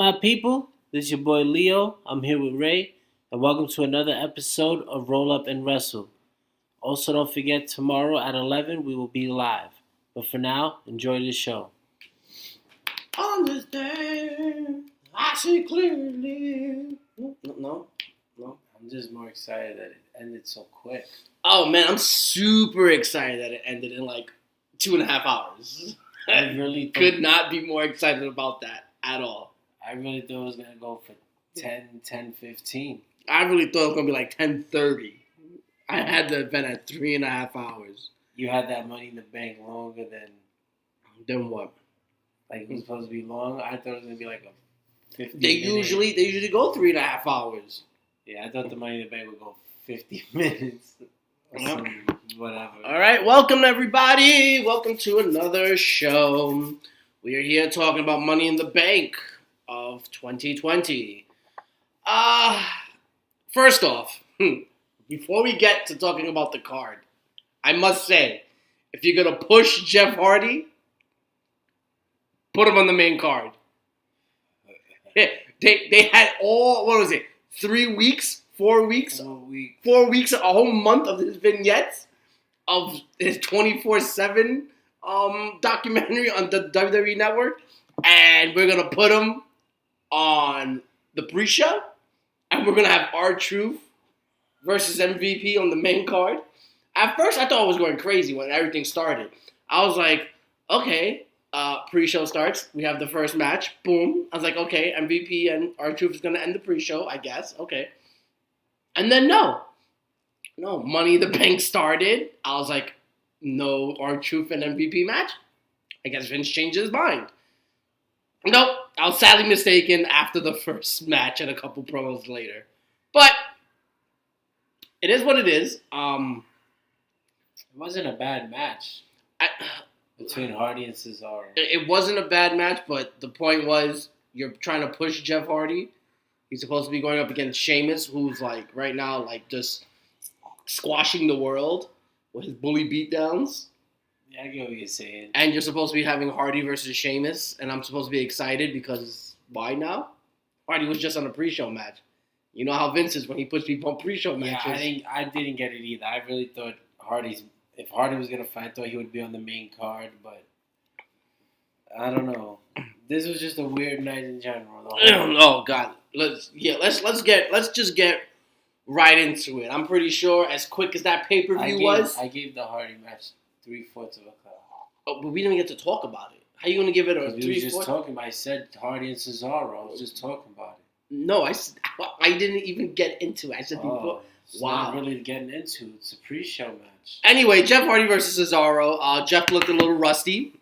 My people, this is your boy Leo. I'm here with Ray, and welcome to another episode of Roll Up and Wrestle. Also, don't forget tomorrow at 11 we will be live. But for now, enjoy the show. Understand, I see clearly. No. I'm just more excited that it ended so quick. Oh man, I'm super excited that it ended in like 2.5 hours. I really could not be more excited about that at all. I really thought it was gonna go for 10:15. I really thought it was gonna be like 10:30. I had the event at 3.5 hours. You had that Money in the Bank longer than. Then what? Like it was supposed to be long. I thought it was gonna be like a 50. They usually go 3.5 hours. Yeah, I thought the Money in the Bank would go 50 minutes. Whatever. All right, welcome everybody. Welcome to another show. We are here talking about Money in the Bank of 2020. First off, before we get to talking about the card, I must say, if you're gonna push Jeff Hardy, put him on the main card. They had all, what was it, 3 weeks, 4 weeks, 4 weeks, a whole month of his vignettes of his 24/7 documentary on the WWE Network, and we're gonna put him on the pre-show, and we're gonna have R-Truth versus MVP on the main card. At first, I thought I was going crazy when everything started. I was like, okay, pre-show starts. We have the first match. Boom. I was like, okay, MVP and R-Truth is gonna end the pre-show, I guess. Okay. And then no, Money in the Bank started. I was like, no R-Truth and MVP match? I guess Vince changed his mind. Nope, I was sadly mistaken after the first match and a couple promos later. But it is what it is. It wasn't a bad match between Hardy and Cesaro. It wasn't a bad match, but the point was you're trying to push Jeff Hardy. He's supposed to be going up against Sheamus, who's like right now like just squashing the world with his bully beatdowns. Yeah, I get what you're saying. And you're supposed to be having Hardy versus Sheamus, and I'm supposed to be excited because why now? Hardy was just on a pre-show match. You know how Vince is when he puts people on pre-show matches. Yeah, I didn't get it either. I really thought if Hardy was gonna fight, I thought he would be on the main card, but I don't know. This was just a weird night in general. Oh God, let's just get right into it. I'm pretty sure as quick as that pay-per-view was. I gave the Hardy match 3/4 of a clap. Oh, but we didn't get to talk about it. How are you gonna give it a 3/4? We were just talking about. I said Hardy and Cesaro. I was just talking about it. No, I didn't even get into it. I said before. It's not really getting into. It's a pre-show match. Anyway, Jeff Hardy versus Cesaro. Jeff looked a little rusty.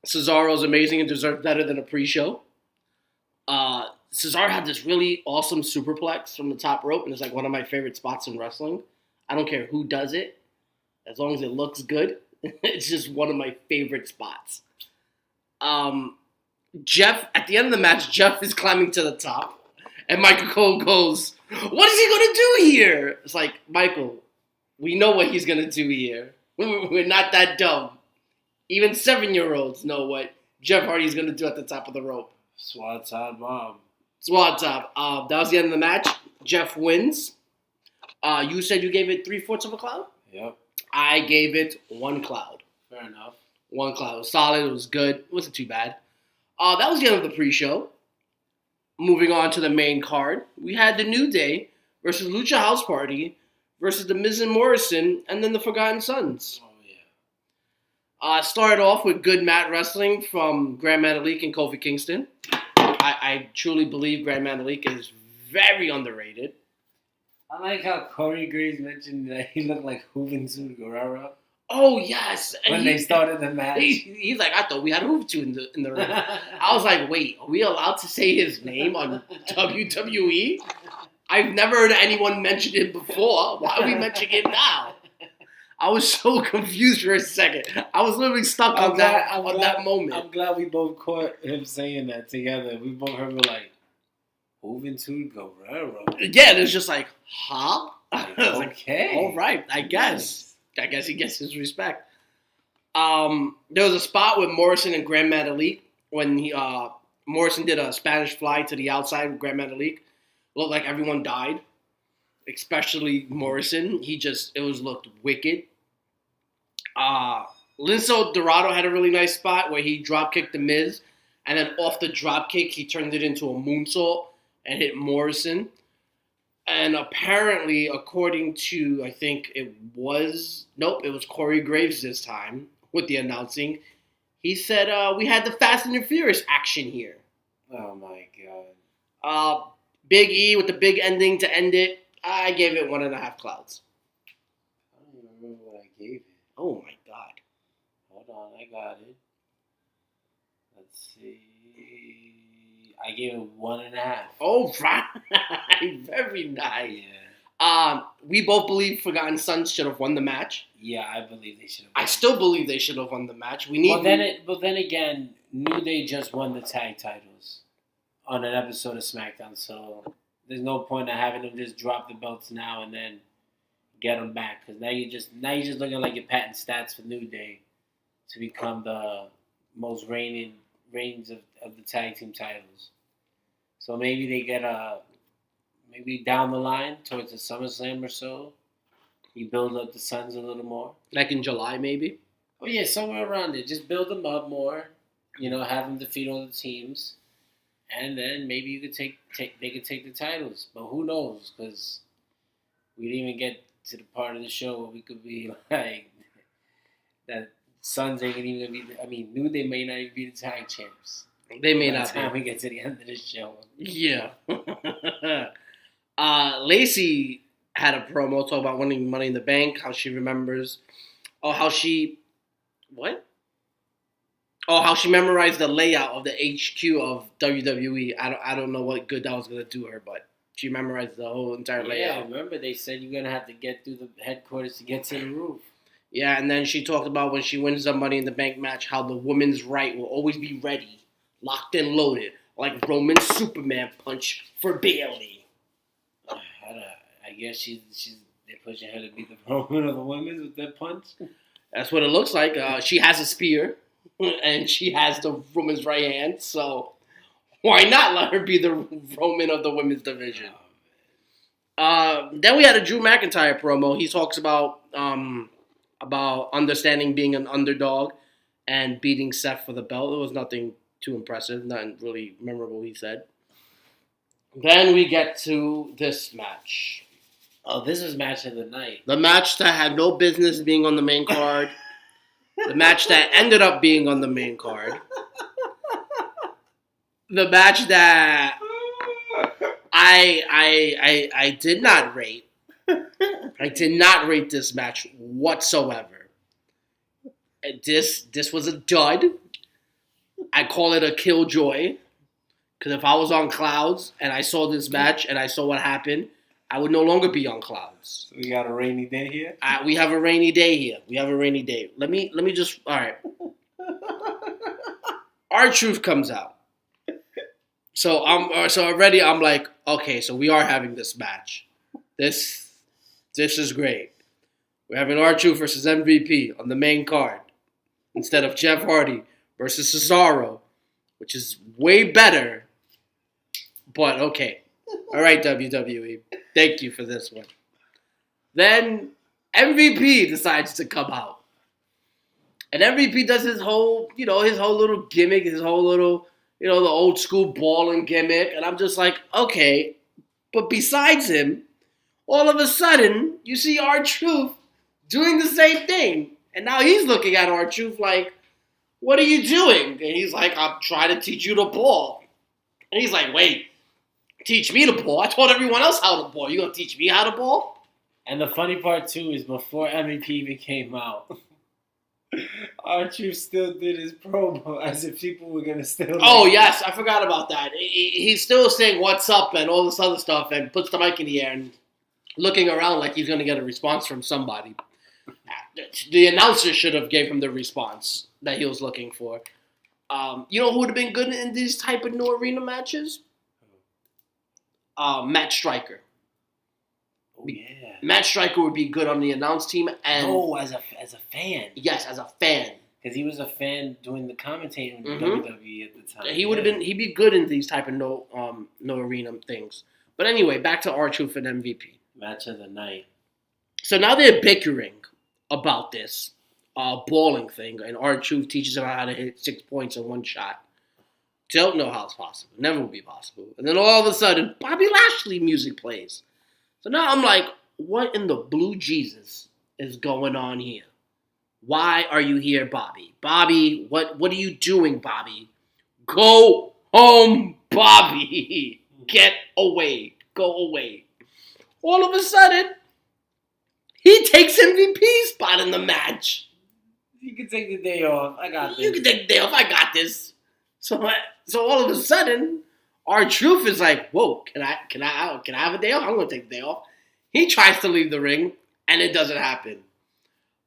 Cesaro's amazing and deserved better than a pre-show. Cesaro had this really awesome superplex from the top rope, and it's like one of my favorite spots in wrestling. I don't care who does it, as long as it looks good. It's just one of my favorite spots. Jeff, at the end of the match, Jeff is climbing to the top, and Michael Cole goes, "What is he going to do here?" It's like, Michael, we know what he's going to do here. We're not that dumb. Even 7-year-olds know what Jeff Hardy's going to do at the top of the rope. Swanton Bomb. That was the end of the match. Jeff wins. You said you gave it 3/4 of a cloud? Yep. I gave it 1 cloud. Fair enough. 1 cloud. It was solid. It was good. It wasn't too bad. That was the end of the pre-show. Moving on to the main card. We had the New Day versus Lucha House Party versus the Miz and Morrison, and then the Forgotten Sons. Started off with good mat wrestling from Grand Metalik and Kofi Kingston. I truly believe Grand Metalik is very underrated. I like how Corey Graves mentioned that he looked like Juventud Guerrero. Oh, yes. When they started the match. He's like, I thought we had Juventud in the ring. I was like, wait, are we allowed to say his name on WWE? I've never heard anyone mention it before. Why are we mentioning it now? I was so confused for a second. I was literally stuck on that moment. I'm glad we both caught him saying that together. We both heard like, Juventud Guerrero. Yeah, there's just like, huh? Like, I was okay. Like, all right, I guess. I guess he gets his respect. There was a spot with Morrison and Grand Metalik when Morrison did a Spanish fly to the outside with Grand Metalik. Looked like everyone died, especially Morrison. Looked wicked. Lince Dorado had a really nice spot where he drop kicked the Miz, and then off the drop kick he turned it into a moonsault and hit Morrison. And apparently, according to it was Corey Graves this time with the announcing. He said we had the Fast and the Furious action here. Oh my god. Big E with the big ending to end it. I gave it 1.5 clouds. I don't even remember what I gave it. Oh my god. Hold on, I got it. Let's see. I gave it 1.5. Oh, right. Very nice. Yeah. We both believe Forgotten Sons should have won the match. Yeah, I believe they should have. I still believe they should have won the match. But then again, New Day just won the tag titles on an episode of SmackDown, so there's no point in having them just drop the belts now and then get them back. Because now you're just looking like you're patting stats for New Day to become the most reigns of the tag team titles. So maybe they get maybe down the line towards the SummerSlam or so, you build up the Suns a little more. Like in July, maybe? Oh, yeah, somewhere around it. Just build them up more. Have them defeat all the teams. And then maybe you could they could take the titles. But who knows? Because we didn't even get to the part of the show where we could be like, that Suns ain't even going to be, New Day may not even be the tag champs. They may By not the time be. we get to the end of the show. Yeah. Lacey had a promo talk about winning Money in the Bank, how she remembers. Oh, how she... What? Oh, how she memorized the layout of the HQ of WWE. I don't know what good that was going to do her, but she memorized the whole entire layout. Yeah, remember they said you're going to have to get through the headquarters to get to the roof. Yeah, and then she talked about when she wins the Money in the Bank match, how the woman's right will always be ready, locked and loaded, like Roman's Superman punch for Bayley. I guess they're pushing her to be the Roman of the women with that punch. That's what it looks like. She has a spear, and she has the woman's right hand, so why not let her be the Roman of the women's division? Then we had a Drew McIntyre promo. He talks about understanding being an underdog and beating Seth for the belt. It was nothing too impressive, nothing really memorable, he said. Then we get to this match. Oh, this is match of the night. The match that had no business being on the main card. The match that ended up being on the main card. The match that I did not rate. I did not rate this match whatsoever. This was a dud. I call it a killjoy. Because if I was on clouds and I saw this match and I saw what happened, I would no longer be on clouds. So we got a rainy day here? We have a rainy day here. We have a rainy day. Let me just, all right. R-Truth comes out. So already I'm like, okay, so we are having this match. This is great. We're having R-Truth versus MVP on the main card instead of Jeff Hardy versus Cesaro, which is way better. But okay. All right, WWE. Thank you for this one. Then MVP decides to come out. And MVP does his whole little gimmick, his whole little, the old school balling gimmick. And I'm just like, okay. But besides him, all of a sudden, you see R-Truth doing the same thing. And now he's looking at R-Truth like, what are you doing? And he's like, I'm trying to teach you the ball. And he's like, wait, teach me the ball? I taught everyone else how to ball. You gonna teach me how to ball? And the funny part, too, is before MVP even came out, R-Truth still did his promo as if people were going to still... Oh, yes, I forgot about that. He's still saying what's up and all this other stuff and puts the mic in the air and looking around like he's going to get a response from somebody. The announcer should have gave him the response that he was looking for. You know who would have been good in these type of new arena matches? Matt Striker. Oh, yeah. Matt Striker would be good on the announce team. And as a fan. Yes, as a fan. because he was a fan doing the commentating in WWE at the time. He'd be good in these type of no arena things. But anyway, back to R-Truth and MVP. Match of the night. So now they're bickering about this balling thing, and R-Truth teaches him how to hit 6 points in one shot. Don't know how it's possible. Never will be possible. And then all of a sudden, Bobby Lashley music plays. So now I'm like, what in the blue Jesus is going on here? Why are you here, Bobby? Bobby, what are you doing, Bobby? Go home, Bobby. Get away. Go away. All of a sudden, he takes MVP spot in the match. You can take the day off. I got this. You can take the day off. I got this. So all of a sudden, R-Truth is like, whoa, can I have a day off? I'm gonna take the day off. He tries to leave the ring, and it doesn't happen.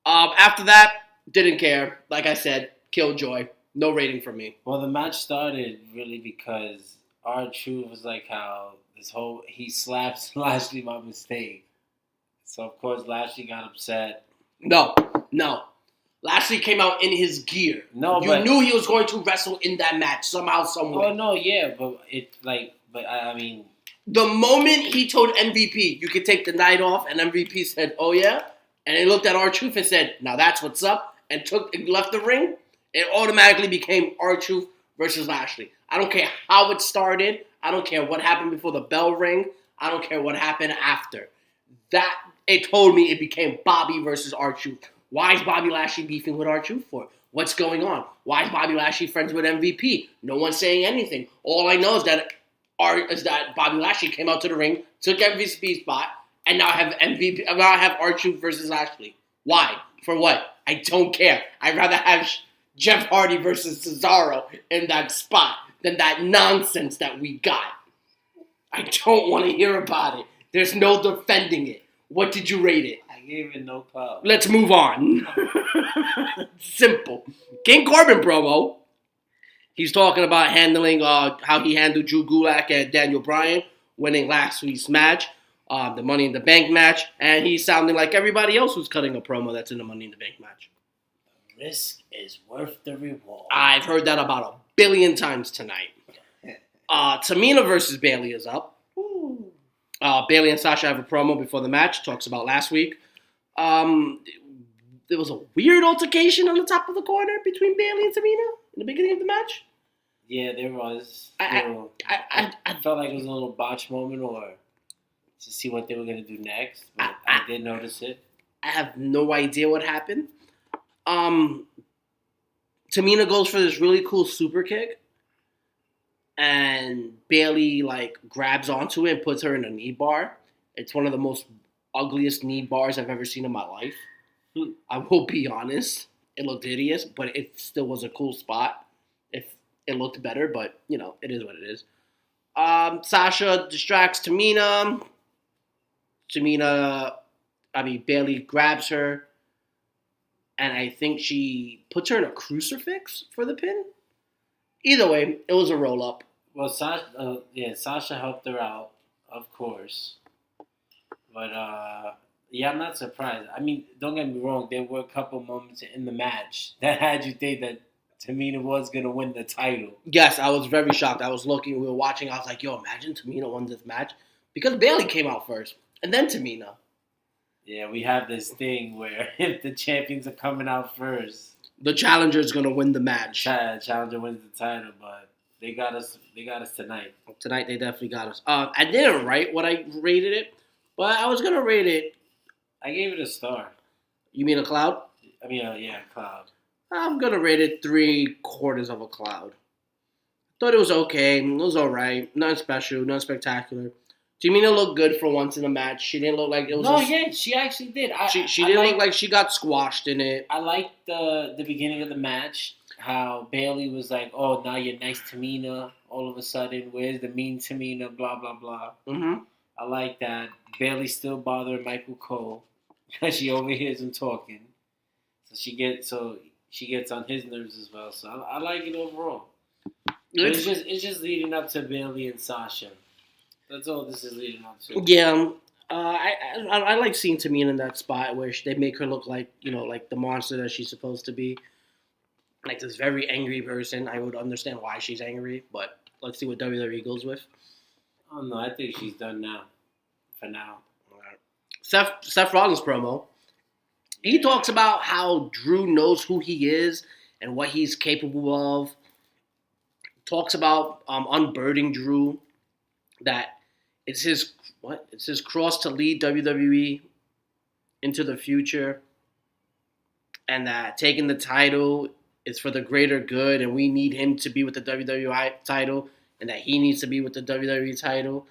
After that, didn't care. Like I said, killjoy. No rating for me. Well, the match started really because R-Truth was like how he slaps Lashley by mistake. So of course Lashley got upset. No. Lashley came out in his gear. You knew he was going to wrestle in that match somehow, somewhere. Oh no, yeah, but I mean, the moment he told MVP you could take the night off, and MVP said, "Oh yeah," and he looked at R-Truth and said, "Now that's what's up," and left the ring, it automatically became R-Truth versus Lashley. I don't care how it started. I don't care what happened before the bell rang. I don't care what happened after. It told me it became Bobby versus R-Truth. Why is Bobby Lashley beefing with R-Truth for? What's going on? Why is Bobby Lashley friends with MVP? No one's saying anything. All I know is that Bobby Lashley came out to the ring, took MVP's spot, and now I have R-Truth versus Lashley. Why? For what? I don't care. I'd rather have Jeff Hardy versus Cesaro in that spot than that nonsense that we got. I don't want to hear about it. There's no defending it. What did you rate it? I gave it no clout. Let's move on. Simple. King Corbin promo. He's talking about handling how he handled Drew Gulak and Daniel Bryan, winning last week's match, the Money in the Bank match, and he's sounding like everybody else who's cutting a promo that's in the Money in the Bank match. The risk is worth the reward. I've heard that about 1 billion times tonight. Tamina versus Bayley is up. Bayley and Sasha have a promo before the match. Talks about last week. There was a weird altercation on the top of the corner between Bayley and Tamina in the beginning of the match. Yeah, there was. I felt like it was a little botch moment, or to see what they were going to do next. But I did notice it. I have no idea what happened. Tamina goes for this really cool super kick, and Bayley grabs onto it and puts her in a knee bar. It's one of the most ugliest knee bars I've ever seen in my life. I will be honest. It looked hideous, but it still was a cool spot. If it looked better, but it is what it is. Sasha distracts Tamina. Bayley grabs her, and I think she puts her in a crucifix for the pin. Either way, it was a roll-up. Well, Sasha helped her out, of course. But, I'm not surprised. I mean, don't get me wrong. There were a couple moments in the match that had you think that Tamina was going to win the title. Yes, I was very shocked. I was looking, we were watching. I was like, yo, imagine Tamina won this match. Because Bayley came out first, and then Tamina. Yeah, we have this thing where if the champions are coming out first, the challenger is going to win the match. Challenger wins the title, but they got us tonight. Tonight they definitely got us. I didn't write what I rated it, but I was going to rate it. I gave it a star. You mean a cloud? I mean, yeah, cloud. I'm going to rate it 3/4 of a cloud. Thought it was okay. It was all right. Nothing special, nothing spectacular. Tamina looked good for once in the match. She didn't look like it was. No, yeah, she actually did. She didn't look like she got squashed in it. I liked the beginning of the match. How Bayley was like, "Oh, now you're nice Tamina." All of a sudden, where's the mean Tamina? Blah blah blah. Mm-hmm. I like that. Bayley still bothering Michael Cole because she overhears him talking. So she gets on his nerves as well. So I like it overall. It's just leading up to Bayley and Sasha. That's all this is leading up to. Yeah, I like seeing Tamina in that spot where they make her look like like the monster that she's supposed to be. like this very angry person. I would understand why she's angry, but let's see what WWE goes with. Oh no, I think she's done now. For now. Seth Rollins promo. He talks about how Drew knows who he is and what he's capable of. Talks about unburdening Drew, that it's his cross to lead WWE into the future, and that taking the title is for the greater good, and we need him to be with the WWE title, and that he needs to be with the WWE title.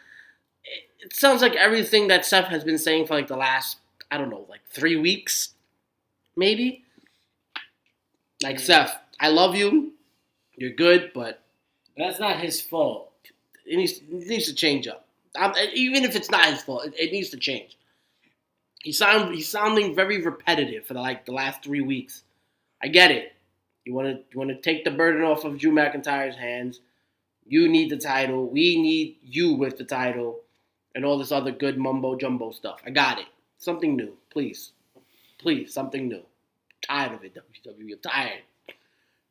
It sounds like everything that Seth has been saying for like the last, I don't know, like 3 weeks, maybe. Like, Seth, I love you. You're good, but that's not his fault. It needs to change up. Even if it's not his fault, it needs to change. He's sounding very repetitive for the last 3 weeks. I get it. You want to take the burden off of Drew McIntyre's hands. You need the title. We need you with the title, and all this other good mumbo jumbo stuff. I got it. Something new, please, something new. Tired of it, WWE. I'm tired.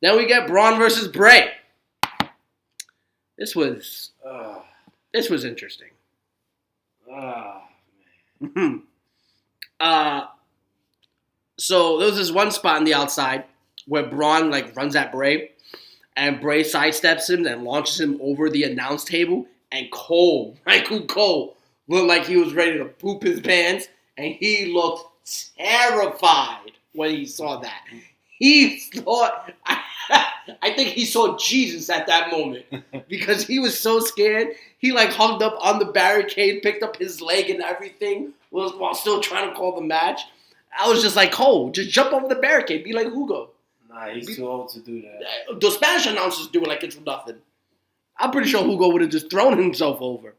Then we get Braun versus Bray. This was interesting. Man. So there was this one spot on the outside where Braun runs at Bray, and Bray sidesteps him and launches him over the announce table. And Michael Cole, looked like he was ready to poop his pants, and he looked terrified when he saw that. He thought, I think he saw Jesus at that moment because he was so scared. He hugged up on the barricade, picked up his leg and everything while still trying to call the match. I was just like, Cole, just jump over the barricade. Be like Hugo. Nah, he's too old to do that. The Spanish announcers do it like it's nothing. I'm pretty sure Hugo would have just thrown himself over.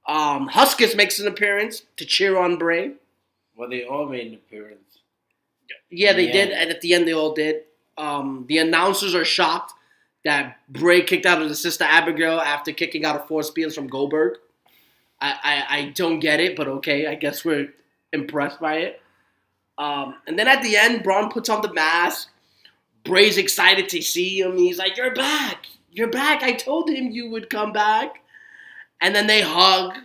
Huskus makes an appearance to cheer on Bray. Well, they all made an appearance. Yeah, they did, and at the end they all did. The announcers are shocked that Bray kicked out of the Sister Abigail after kicking out of 4 spears from Goldberg. I don't get it, but okay, I guess we're impressed by it. And then at the end, Braun puts on the mask. Bray's excited to see him. He's like, "You're back! You're back! I told him you would come back." And then they hug,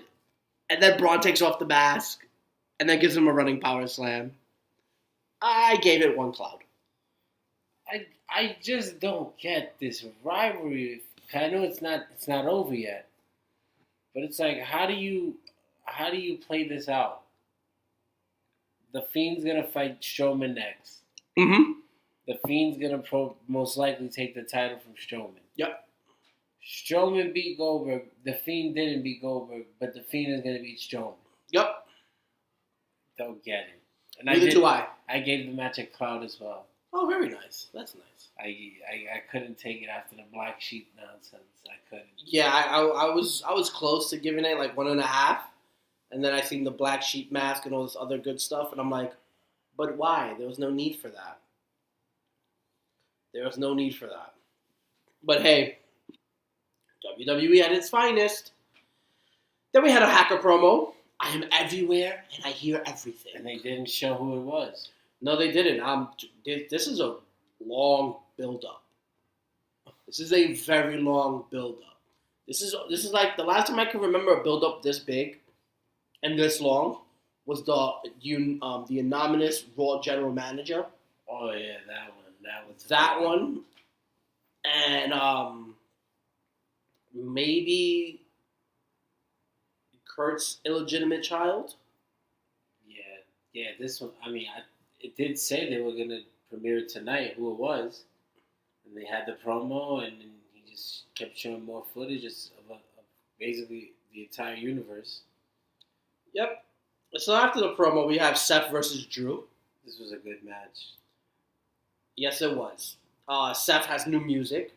and then Braun takes off the mask, and then gives him a running power slam. I gave it 1 cloud. I just don't get this rivalry. I know it's not over yet, but it's like, how do you play this out? The Fiend's gonna fight Strowman next. Mm-hmm. The Fiend's gonna most likely take the title from Strowman. Yep. Strowman beat Goldberg. The Fiend didn't beat Goldberg, but the Fiend is gonna beat Strowman. Yep. Don't get it. And Neither do I. I gave the match a cloud as well. Oh, very nice. That's nice. I couldn't take it after the Black Sheep nonsense. I couldn't. Yeah, I was close to giving it 1.5, and then I seen the Black Sheep mask and all this other good stuff, and I'm like, but why? There was no need for that. But hey, WWE at its finest. Then we had a hacker promo. I am everywhere and I hear everything. And they didn't show who it was. No, they didn't. This is a long build-up. This is a very long build-up. This is like the last time I can remember a build-up this big and this long was the anonymous Raw General Manager. Oh yeah, that one. That one, and maybe Kurt's illegitimate child. Yeah. This one. I mean, it did say they were gonna premiere it tonight. Who it was, and they had the promo, and he just kept showing more footage of basically the entire universe. Yep. So after the promo, we have Seth versus Drew. This was a good match. Yes, it was. Seth has new music.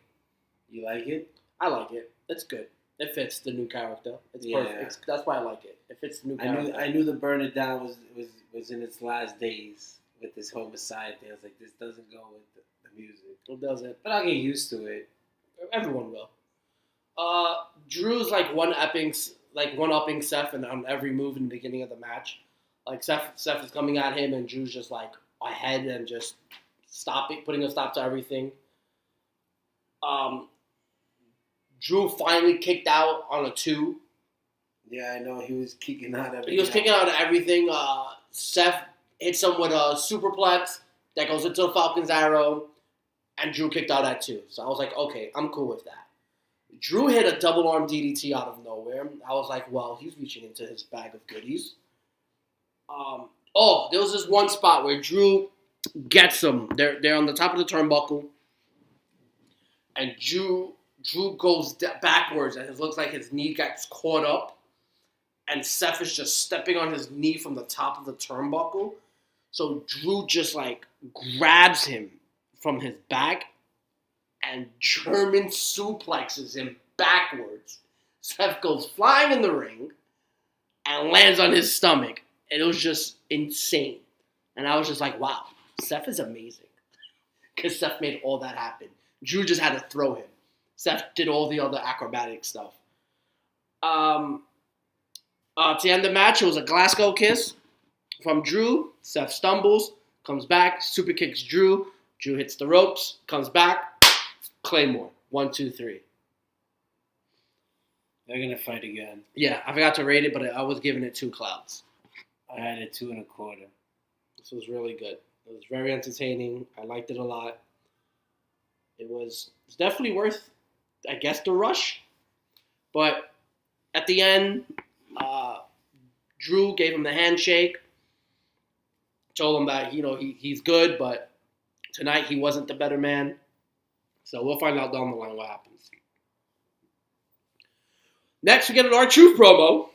You like it? I like it. It's good. It fits the new character. It's perfect. That's why I like it. It fits the new character. I knew the Burn It Down was in its last days with this whole Messiah thing. I was like, this doesn't go with the music. It doesn't. But I'll get used to it. Everyone will. Drew's one-upping Seth on every move in the beginning of the match. Seth is coming at him, and Drew's just ahead and just putting a stop to everything. Drew finally kicked out on a 2. Yeah, I know he was kicking out everything. He was kicking out everything. Seth hits him with a superplex that goes into the Falcon's arrow, and Drew kicked out at 2. So I was like, okay, I'm cool with that. Drew hit a double arm DDT out of nowhere. I was like, well, he's reaching into his bag of goodies. There was this one spot where Drew gets him. They're on the top of the turnbuckle, and Drew goes backwards, and it looks like his knee gets caught up, and Seth is just stepping on his knee from the top of the turnbuckle. So Drew just like grabs him from his back and German suplexes him backwards. Seth goes flying in the ring and lands on his stomach. And it was just insane. And I was just like, wow, Seth is amazing. Because Seth made all that happen. Drew just had to throw him. Seth did all the other acrobatic stuff. To end the match, it was a Glasgow kiss from Drew. Seth stumbles, comes back, super kicks Drew. Drew hits the ropes, comes back. Claymore. 1, 2, 3. They're going to fight again. Yeah, I forgot to rate it, but I was giving it 2 clouds. I had it 2 1/4. This was really good. It was very entertaining. I liked it a lot. It's definitely worth, I guess, the rush. But at the end, Drew gave him the handshake. Told him that, he's good, but tonight he wasn't the better man. So we'll find out down the line what happens. Next, we get an R-Truth promo.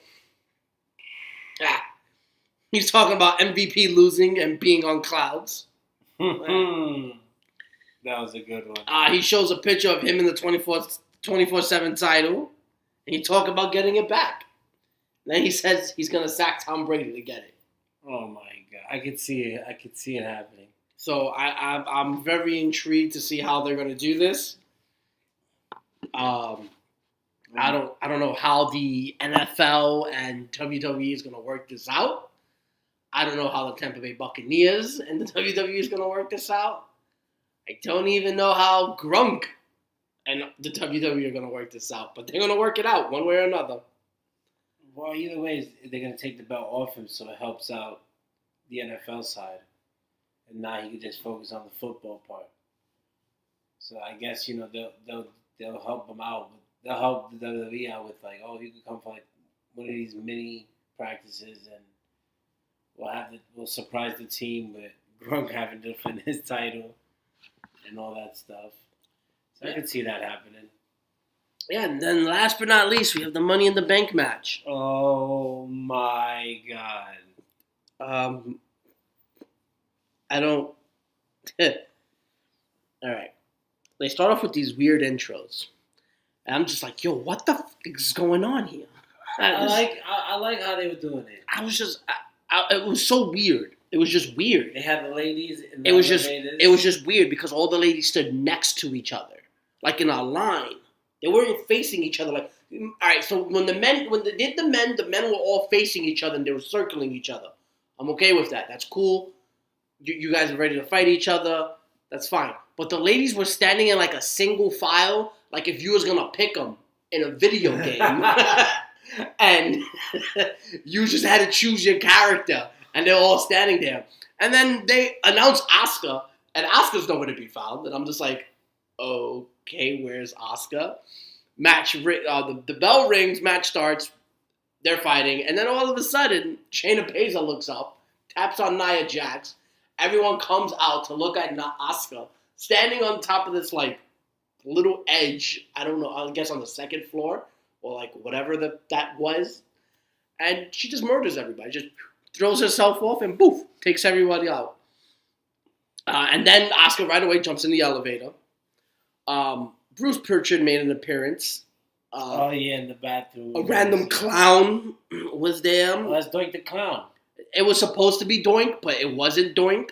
He's talking about MVP losing and being on clouds. That was a good one. He shows a picture of him in the 24/7 title. And he talk about getting it back. Then he says he's going to sack Tom Brady to get it. Oh, my God. I could see it. I could see it happening. So I'm very intrigued to see how they're going to do this. I don't know how the NFL and WWE is going to work this out. I don't know how the Tampa Bay Buccaneers and the WWE is going to work this out. I don't even know how Gronk and the WWE are going to work this out. But they're going to work it out one way or another. Well, either way, they're going to take the belt off him so it helps out the NFL side. And now he can just focus on the football part. So I guess, they'll help him out. They'll help the WWE out with like, you can come for like one of these mini practices and we'll surprise the team with Gronk having to defend his title and all that stuff. So I can see that happening. Yeah, and then last but not least, we have the Money in the Bank match. Oh my God. I don't. All right. They start off with these weird intros. And I'm just like, yo, what the f is going on here? I like how they were doing it. I was just, it was so weird. It was just weird. They had the ladies. It was just weird because all the ladies stood next to each other, like in a line. They weren't facing each other. Like, all right. So when they did the men were all facing each other and they were circling each other. I'm okay with that. That's cool. You guys are ready to fight each other. That's fine. But the ladies were standing in like a single file, like if you was gonna pick them in a video game, and you just had to choose your character, and they're all standing there. And then they announced Asuka, and Asuka's nowhere to be found. And I'm just like, okay, where's Asuka? The bell rings, match starts, they're fighting, and then all of a sudden, Shayna Baszler looks up, taps on Nia Jax. Everyone comes out to look at Asuka standing on top of this like little edge. I don't know. I guess on the second floor or like whatever that was, and she just murders everybody. Just throws herself off and boof, takes everybody out. And then Asuka right away jumps in the elevator. Bruce Pritchard made an appearance. In the bathroom. A random clown was there. Oh, that's Doink the Clown. It was supposed to be Doink, but it wasn't Doink.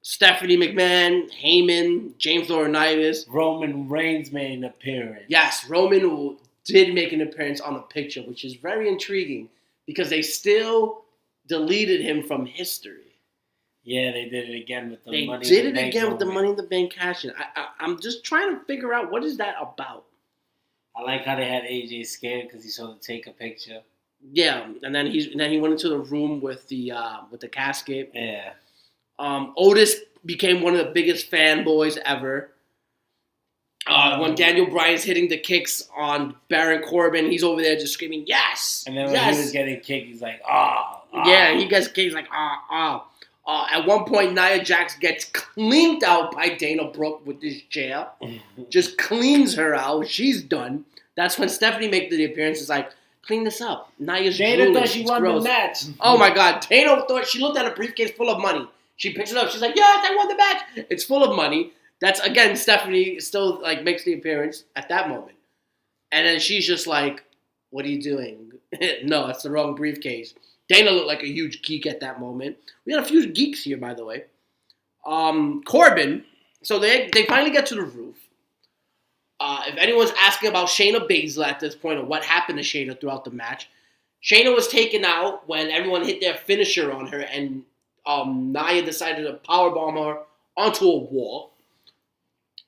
Stephanie McMahon, Heyman, James Laurinaitis. Roman Reigns made an appearance. Yes, Roman did make an appearance on a picture, which is very intriguing because they still deleted him from history. Yeah, they did it again with the They Money did in the it Bank again with the moment. Money in the Bank cash-in. I'm just trying to figure out what is that about. I like how they had AJ scared because he saw to take a picture. Yeah, and then he went into the room with the casket. Yeah. Otis became one of the biggest fanboys ever. When Daniel Bryan's hitting the kicks on Baron Corbin, he's over there just screaming, "Yes!" And then when yes! he was getting kicked, he's like, "Ah!" Yeah, he gets kicked like, "Ah!" At one point, Nia Jax gets cleaned out by Dana Brooke with this chair. Just cleans her out. She's done. That's when Stephanie makes the appearance. It's like, clean this up. Nia's Dana drooling. thought she It's won gross. the match. Oh my God. Dana thought she looked at a briefcase full of money. She picks it up. She's like, yes, I won the match. It's full of money. That's, again, Stephanie still like makes the appearance at that moment. And then she's just like, what are you doing? No, it's the wrong briefcase. Dana looked like a huge geek at that moment. We had a few geeks here, by the way. Corbin. So they finally get to the roof. If anyone's asking about Shayna Baszler at this point or what happened to Shayna throughout the match, Shayna was taken out when everyone hit their finisher on her and Nia decided to powerbomb her onto a wall.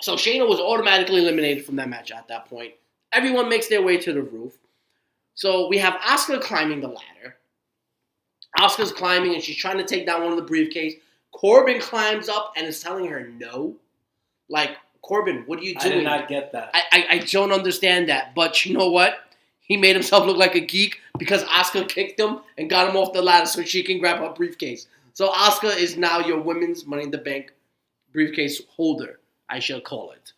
So Shayna was automatically eliminated from that match at that point. Everyone makes their way to the roof. So we have Asuka climbing the ladder. Asuka's climbing and she's trying to take down one of the briefcase. Corbin climbs up and is telling her no. Like, Corbin, what are you doing? I did not get that. I don't understand that. But you know what? He made himself look like a geek because Asuka kicked him and got him off the ladder so she can grab her briefcase. So Asuka is now your women's Money in the Bank briefcase holder, I shall call it.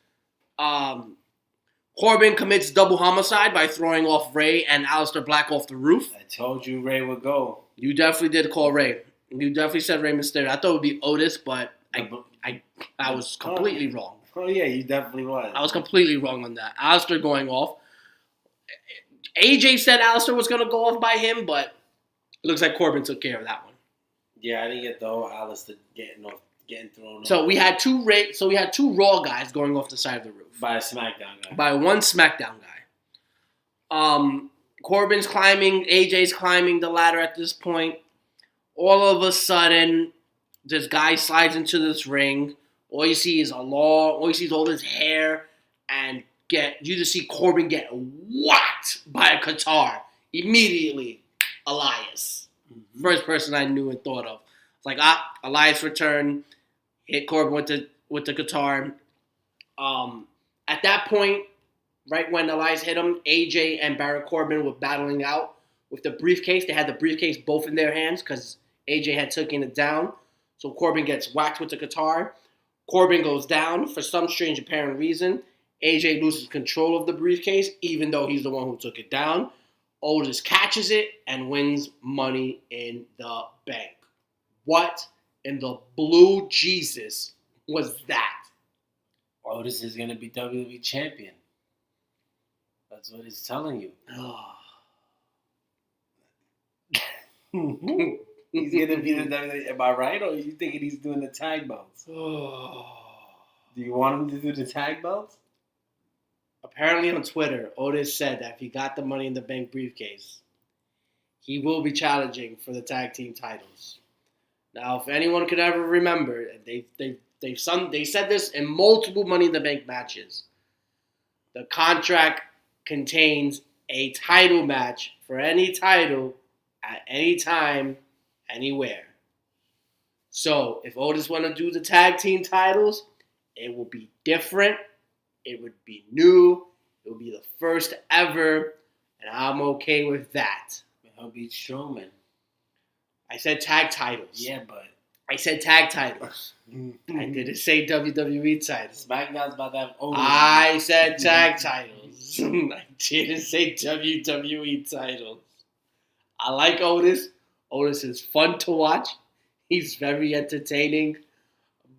Corbin commits double homicide by throwing off Ray and Aleister Black off the roof. I told you Ray would go. You definitely did call Ray. You definitely said Rey Mysterio. I thought it would be Otis, but I was completely wrong. Oh, yeah, you definitely was. I was completely wrong on that. Aleister going off. AJ said Aleister was going to go off by him, but it looks like Corbin took care of that one. Yeah, I didn't get the whole Aleister getting thrown off. So we had two Raw guys going off the side of the roof. By a SmackDown guy. By one SmackDown guy. Corbin's climbing. AJ's climbing the ladder at this point. All of a sudden, this guy slides into this ring. All you see is all this hair, and you just see Corbin get whacked by a guitar. Immediately, Elias. Mm-hmm. First person I knew and thought of. It's like, Elias returned, hit Corbin with the guitar. At that point, right when Elias hit him, AJ and Baron Corbin were battling out with the briefcase. They had the briefcase both in their hands because AJ had taken it down. So Corbin gets whacked with the guitar. Corbin goes down for some strange apparent reason. AJ loses control of the briefcase, even though he's the one who took it down. Otis catches it and wins Money in the Bank. What in the blue Jesus was that? Otis is going to be WWE champion. That's what it's telling you. He's going to be the WWE. Am I right? Or are you thinking he's doing the tag belts? Do you want him to do the tag belts? Apparently on Twitter, Otis said that if he got the Money in the Bank briefcase, he will be challenging for the tag team titles. Now, if anyone could ever remember, they said this in multiple Money in the Bank matches. The contract contains a title match for any title at any time, anywhere. So, if Otis want to do the tag team titles, it will be different. It would be new. It would be the first ever, and I'm okay with that. He'll beat Strowman. I said tag titles. Yeah, but I said tag titles. I didn't say WWE titles. SmackDown's about that. I said tag titles. I didn't say WWE titles. I like Otis. Otis is fun to watch. He's very entertaining.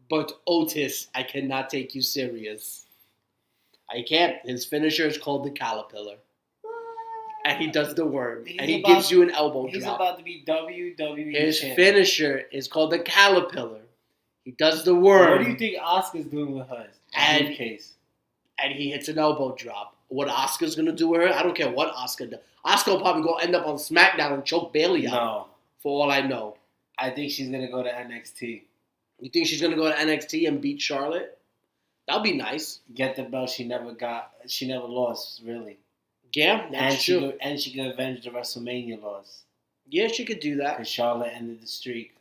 But Otis, I cannot take you serious. I can't. His finisher is called the Caterpillar. And he does the worm. And he gives you an elbow drop. He's about to be WWE His champion. finisher is called the Caterpillar. He does the worm. What do you think Asuka's doing with her? And he hits an elbow drop. What Asuka's going to do with her? I don't care what Asuka does. Asuka will probably go end up on SmackDown and choke Bayley out. No. For all I know. I think she's going to go to NXT. You think she's gonna go to NXT and beat Charlotte? That'll be nice. Get the belt she never lost, really. Yeah, that's true. And she could avenge the WrestleMania loss. Yeah, she could do that. Because Charlotte ended the streak.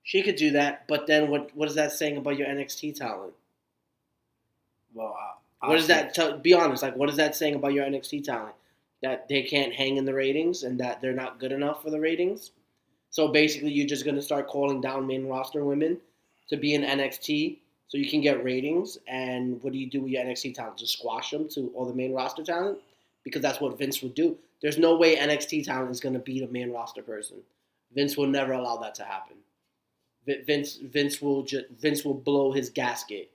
She could do that, but then what is that saying about your NXT talent? Well, what is that? Be honest. Like, what is that saying about your NXT talent? That they can't hang in the ratings and that they're not good enough for the ratings? So basically, you're just going to start calling down main roster women to be in NXT so you can get ratings. And what do you do with your NXT talent? Just squash them to all the main roster talent? Because that's what Vince would do. There's no way NXT talent is going to beat a main roster person. Vince will never allow that to happen. Vince will blow his gasket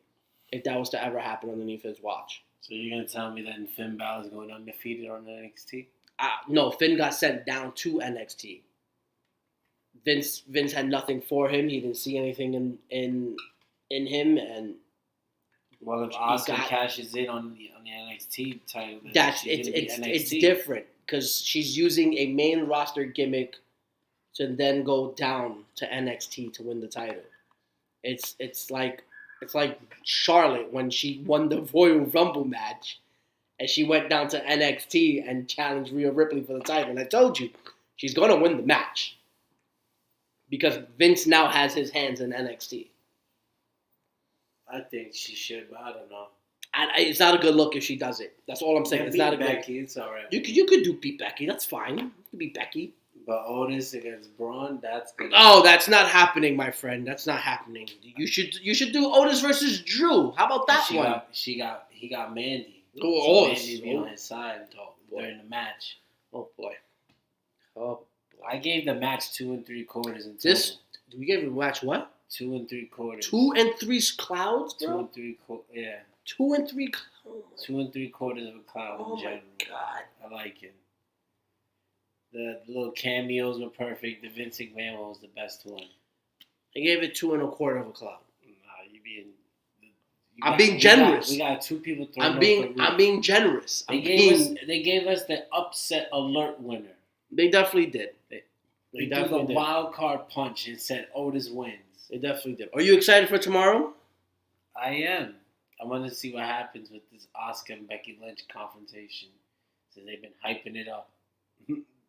if that was to ever happen underneath his watch. So you're going to tell me that Finn Balor is going undefeated on NXT? No, Finn got sent down to NXT. Vince had nothing for him. He didn't see anything in him, and well, if Asuka cashes in on the NXT title, it's different because she's using a main roster gimmick to then go down to NXT to win the title. It's like Charlotte when she won the Royal Rumble match, and she went down to NXT and challenged Rhea Ripley for the title. And I told you, she's gonna win the match because Vince now has his hands in NXT. I think she should, but I don't know. It's not a good look if she does it. That's all I'm saying. It's not a Becky. Good. It's all right. You could do beat Becky. That's fine. You could beat Becky. But Otis against Braun, that's good. Oh, that's not happening, my friend. That's not happening. You should do Otis versus Drew. How about that one? He got Mandy. Oh, Mandy's be on his side during the match. Oh boy. Oh boy. I gave the match 2 3/4 in total. We gave the match what? 2 3/4. 2 3 clouds, bro. 2 3/4. Yeah. 2 3 clouds. 2 3/4 of a cloud in general. Oh my god. I like it. The little cameos were perfect. The Vince McMahon one was the best one. I gave it 2 1/4 of a cloud. Nah, you being. I'm being generous. We got 2 people throwing. I'm being generous. They gave us the upset alert winner. They definitely did. They threw the wild card punch and said Otis wins. They definitely did. Are you excited for tomorrow? I am. I want to see what happens with this Asuka and Becky Lynch confrontation. So they've been hyping it up.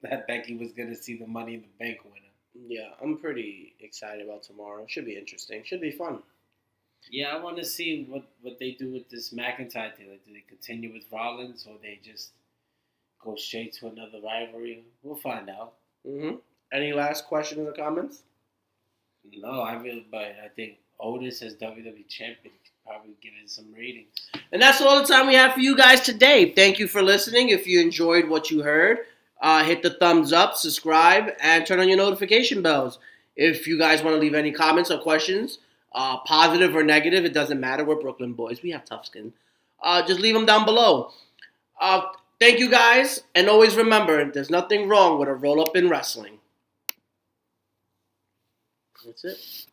That Becky was going to see the Money in the Bank winner. Yeah, I'm pretty excited about tomorrow. Should be interesting. Should be fun. Yeah, I want to see what they do with this McIntyre thing. Like, do they continue with Rollins or they just go straight to another rivalry? We'll find out. Mm-hmm. Any last questions or comments? No, but I think Otis as WWE champion could probably give it some ratings. And that's all the time we have for you guys today. Thank you for listening. If you enjoyed what you heard, hit the thumbs up, subscribe, and turn on your notification bells. If you guys want to leave any comments or questions, positive or negative, it doesn't matter. We're Brooklyn boys. We have tough skin. Just leave them down below. Thank you guys. And always remember, there's nothing wrong with a roll-up in wrestling. That's it.